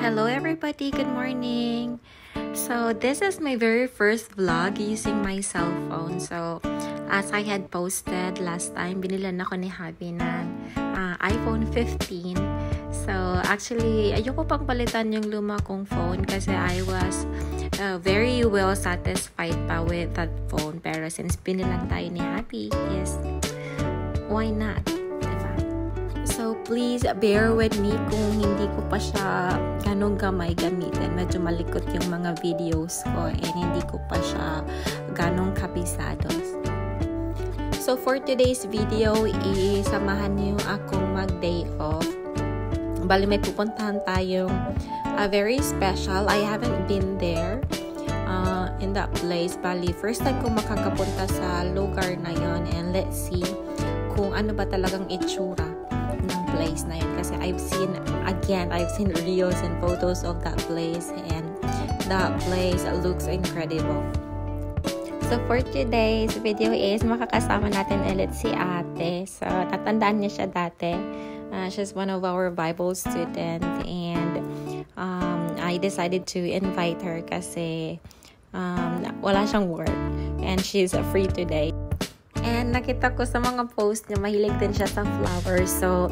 Hello everybody, good morning. So this is my very first vlog using my cell phone. So as I had posted last time, binilan ako ni Javi ng iPhone 15. So actually, ayoko pang palitan yung luma kong phone kasi I was very well satisfied pa with that phone. Pero since binilan tayo ni Javi, yes, why not? So, please bear with me kung hindi ko pa siya ganong gamay gamitin. Medyo malikot yung mga videos ko and hindi ko pa siya ganong kapisados. So, for today's video, isamahan niyo akong mag-day off. Bali, may pupuntahan tayong very special. I haven't been there in that place. Bali, first time ko makakapunta sa lugar na yon, and let's see kung ano ba talagang itsura ng place na yun. Kasi I've seen reels and photos of that place, and that place looks incredible. So for today's video is makakasama natin ulit si ate. So natandaan niya siya dati. She's one of our Bible students, and I decided to invite her kasi wala siyang work and she's free today. And nakita ko sa mga post niya, mahilig din siya sa flowers. So,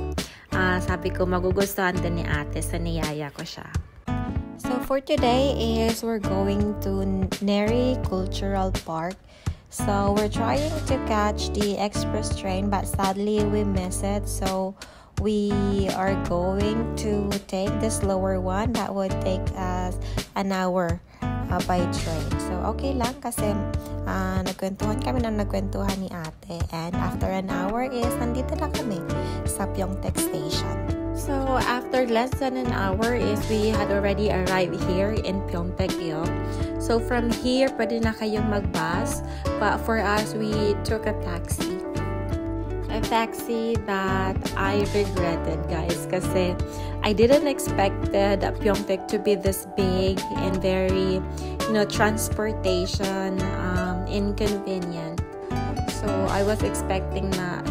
sabi ko, magugustuhan din ni ate, sa niyaya ko siya. So, for today is we're going to Neri Cultural Park. So, we're trying to catch the express train, but sadly, we miss it. So, we are going to take the slower one that would take us an hour by train. So, okay lang kasi nagkwentuhan kami ng nagkwentuhan ni ate, and after an hour is nandito na kami sa Pyeongtaek Station. So, after less than an hour is we had already arrived here in Pyeongtaek. So, from here, pwede na kayong mag-bus, but for us, we took a taxi. A taxi that I regretted, guys, kasi I didn't expect that Pyeongtaek to be this big and very, transportation inconvenient. So I was expecting na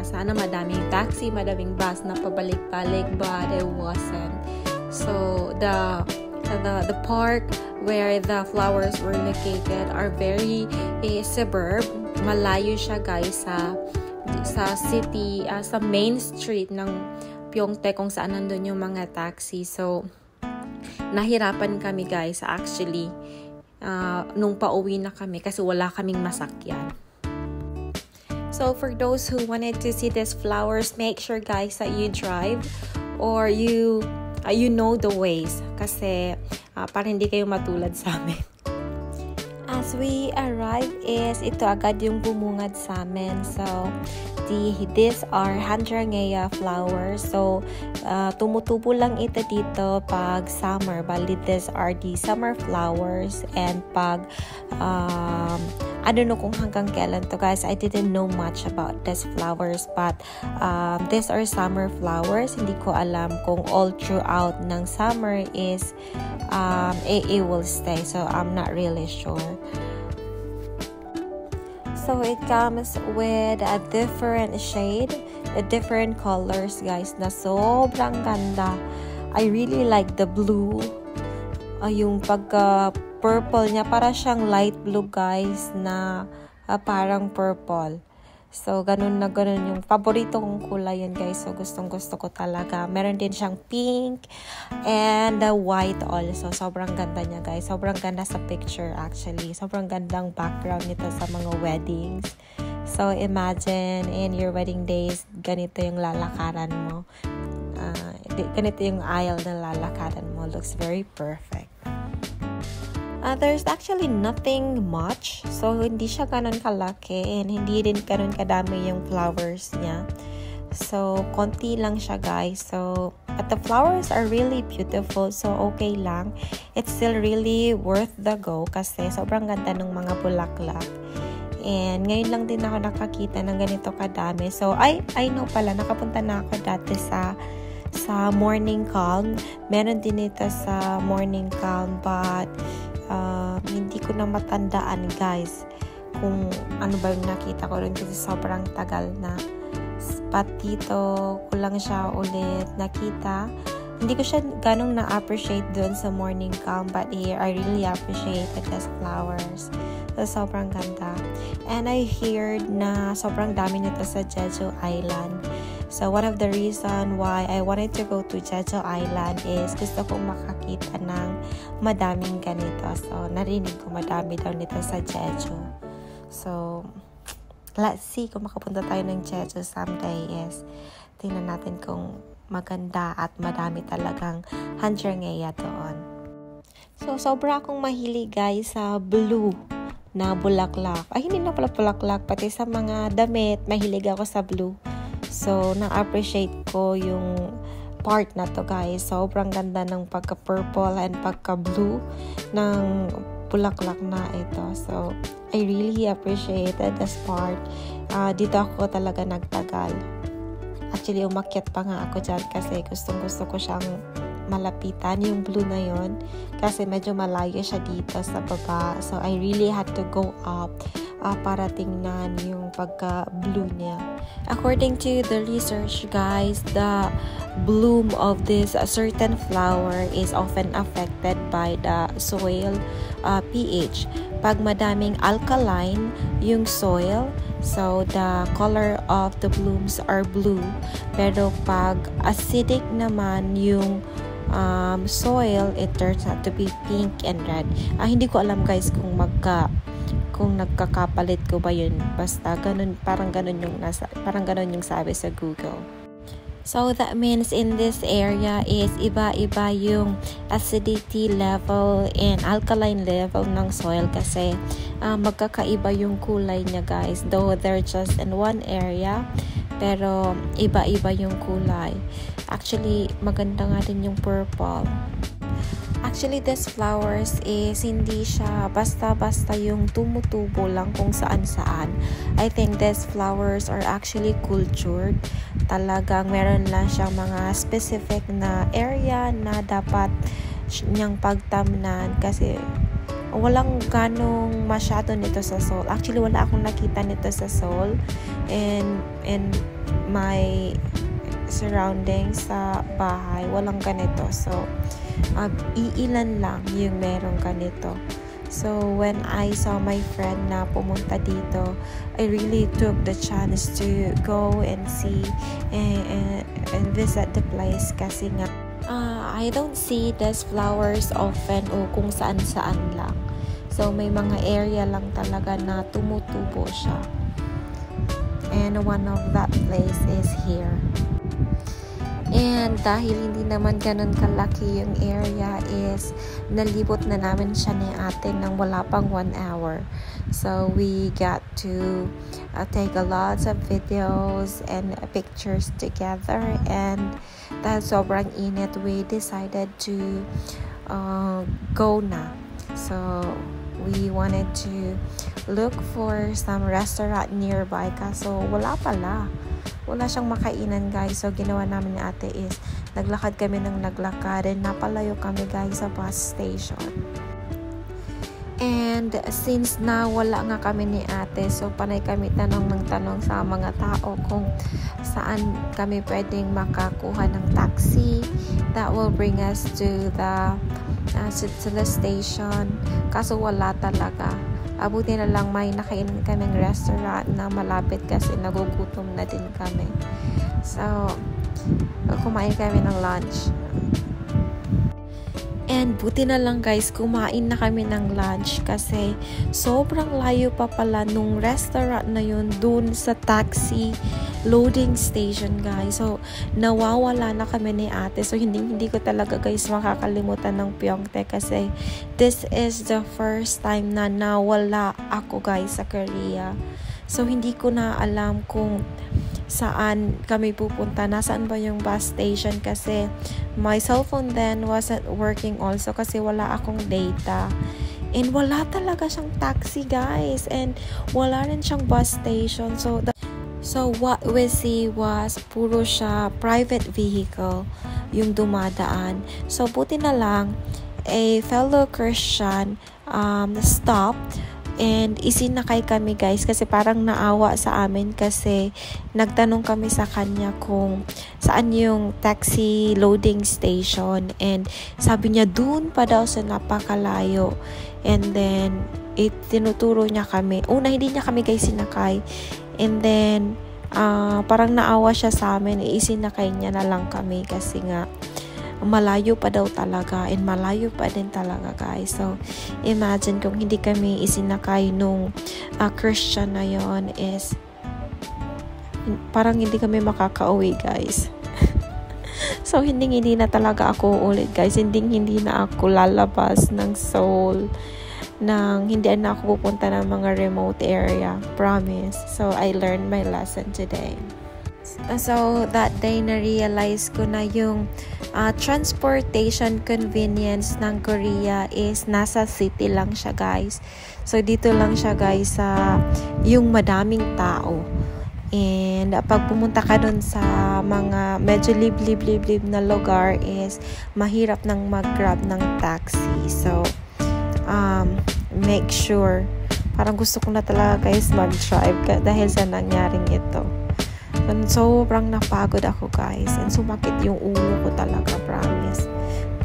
sana madaming taxi, madaming bus na pabalik-balik, but it wasn't. So the park where the flowers were located are very suburb. Malayo siya, guys, sa city, sa main street ng Pyeongtaek kung saan nandun yung mga taxi. So, nahirapan kami, guys, actually, nung pauwi na kami kasi wala kaming masakyan. So, for those who wanted to see these flowers, make sure, guys, that you drive or you know the ways kasi para hindi kayo matulad sa amin. As we arrive is ito agad yung bumungad sa amin. So, these are Hydrangea flowers. So, tumutubo lang ito dito pag summer. Bali, these are the summer flowers. And pag, I don't know kung hanggang kailan to, guys. I didn't know much about these flowers. But, these are summer flowers. Hindi ko alam kung all throughout ng summer is it will stay. So, I'm not really sure. So, it comes with a different shade, different colors, guys, na sobrang ganda. I really like the blue. Yung pagka-purple niya, para siyang light blue, guys, na parang purple. So, ganun na ganun yung paborito kong kulay yun, guys. So, gustong-gusto ko talaga. Meron din siyang pink and white also. Sobrang ganda niya, guys. Sobrang ganda sa picture, actually. Sobrang gandang background nito sa mga weddings. So, imagine in your wedding days, ganito yung lalakaran mo. Ganito yung aisle na lalakaran mo. Looks very perfect. There's actually nothing much. So, hindi siya ganun kalaki and hindi rin ganun kadami yung flowers niya. So, konti lang siya, guys. So, but the flowers are really beautiful. So, okay lang. It's still really worth the go kasi sobrang ganda ng mga bulaklak. And ngayon lang din ako nakakita ng ganito kadami. So, I know pala, nakapunta na ako dati sa Morning Calm. Meron din ito sa Morning Calm, but hindi ko na matandaan, guys, kung ano ba yung nakita ko rin kasi sobrang tagal na. But dito ko lang siya ulit nakita. hindi ko siya ganong na-appreciate dun sa morning calm, but here I really appreciated these flowers. So, sobrang ganda. And I heard na sobrang dami nito sa Jeju Island. So, one of the reason why I wanted to go to Jeju Island is gusto kong makakita ng madaming ganito. So, narinig ko madami daw nito sa Jeju. So, let's see kung makapunta tayo ng Jeju someday. Yes, tingnan natin kung maganda at madami talagang handjerngeya doon. So, sobra akong mahilig guys sa blue na bulaklak. Ay, hindi na pala bulaklak. Pati sa mga damit, mahilig ako sa blue. So, na-appreciate ko yung part na to guys. Sobrang ganda ng pagka-purple and pagka-blue ng bulaklak na ito. So, I really appreciated this part. Dito ako talaga nagtagal. Actually, umakyat pa nga ako dyan kasi gustong-gusto ko siyang malapitan yung blue na yon kasi medyo malayo siya dito sa baba. So, I really had to go up para tingnan yung pagka-blue niya. According to the research, guys, the bloom of this certain flower is often affected by the soil pH. Pag madaming alkaline yung soil, so the color of the blooms are blue. Pero pag acidic naman yung soil, it turns out to be pink and red. Hindi ko alam guys kung nagkakapalit ko ba yun. Basta ganun, parang ganun yung sabi sa Google. So that means in this area is iba-iba yung acidity level and alkaline level ng soil kasi magkakaiba yung kulay niya guys. Though they're just in one area, pero iba-iba yung kulay. Actually, maganda nga din yung purple. Actually, these flowers is hindi siya basta-basta yung tumutubo lang kung saan-saan. I think these flowers are actually cultured. Talagang meron lang siyang mga specific na area na dapat niyang pagtamnan kasi walang ganong masyado nito sa Seoul. Actually, wala akong nakita nito sa Seoul and my surroundings sa bahay. Walang ganito. So, iilan lang yung merong ganito. So, when I saw my friend na pumunta dito, I really took the chance to go and see and visit the place kasi nga I don't see these flowers often o kung saan-saan lang. So, may mga area lang talaga na tumutubo siya. And one of that place is here. And dahil hindi naman ganun kalaki yung area is nalibot na namin siya ni ate nang wala pang 1 hour. So we got to take a lot of videos and pictures together, and dahil sobrang init, we decided to go na. So we wanted to look for some restaurant nearby kaso wala pala. Wala siyang makainan guys. So ginawa namin ni ate is naglakad kami ng naglakad and napalayo kami guys sa bus station. And since na wala nga kami ni ate, so panay kami tanong ng tanong sa mga tao kung saan kami pwedeng makakuha ng taxi that will bring us to the station. Kaso wala talaga. Abuti na lang may nakainan kaming restaurant na malapit kasi nagugutom na din kami. So, kumain kami ng lunch. And buti na lang guys, kumain na kami ng lunch kasi sobrang layo pa pala nung restaurant na yun dun sa taxi loading station guys. So, nawawala na kami ni ate. So, hindi ko talaga guys makakalimutan ng Pyeongtaek kasi this is the first time na nawala ako guys sa Korea. So, hindi ko na alam kung saan kami pupunta. Nasaan ba yung bus station kasi my cellphone then wasn't working also kasi wala akong data. And wala talaga siyang taxi guys. And wala rin siyang bus station. So what we see was puro siya private vehicle yung dumadaan. So buti na lang a fellow Christian stopped And isinakay kami guys kasi parang naawa sa amin kasi nagtanong kami sa kanya kung saan yung taxi loading station, and sabi niya dun pa daw sa napakalayo. And then tinuturo niya kami. Una hindi niya kami guys sinakay, and then parang naawa siya sa amin, isinakay niya na lang kami kasi nga malayo pa daw talaga, and malayo pa din talaga guys. So imagine kung hindi kami isinakay nung Christian na yon, is parang hindi kami makakauwi guys. So hindi na talaga ako ulit guys, hindi na ako lalabas ng Seoul, hindi na ako pupunta ng mga remote area, promise. So I learned my lesson today. So that day na-realize ko na yung transportation convenience ng Korea is nasa city lang siya guys. So dito lang siya guys sa yung madaming tao. And pag pumunta ka dun sa mga medyo liblib na lugar is mahirap nang mag-grab ng taxi. So make sure, parang gusto ko na talaga guys mag-drive dahil sa nangyaring ito. And sobrang napagod ako guys, and sumakit yung ulo ko talaga, promise.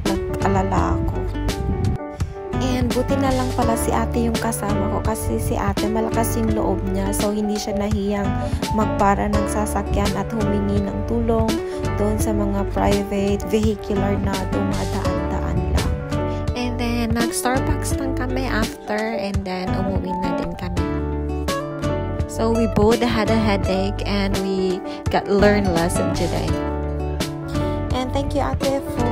Nag-alala ako. And buti na lang pala si ate yung kasama ko, kasi si ate malakas yung loob niya, so hindi siya nahiyang magpara ng sasakyan at humingi ng tulong doon sa mga private vehicular na dumadaan-daan lang. And then nag-Starbucks lang kami after, and then umuwi na din kami. So we both had a headache and we got learned lesson today. And thank you ate for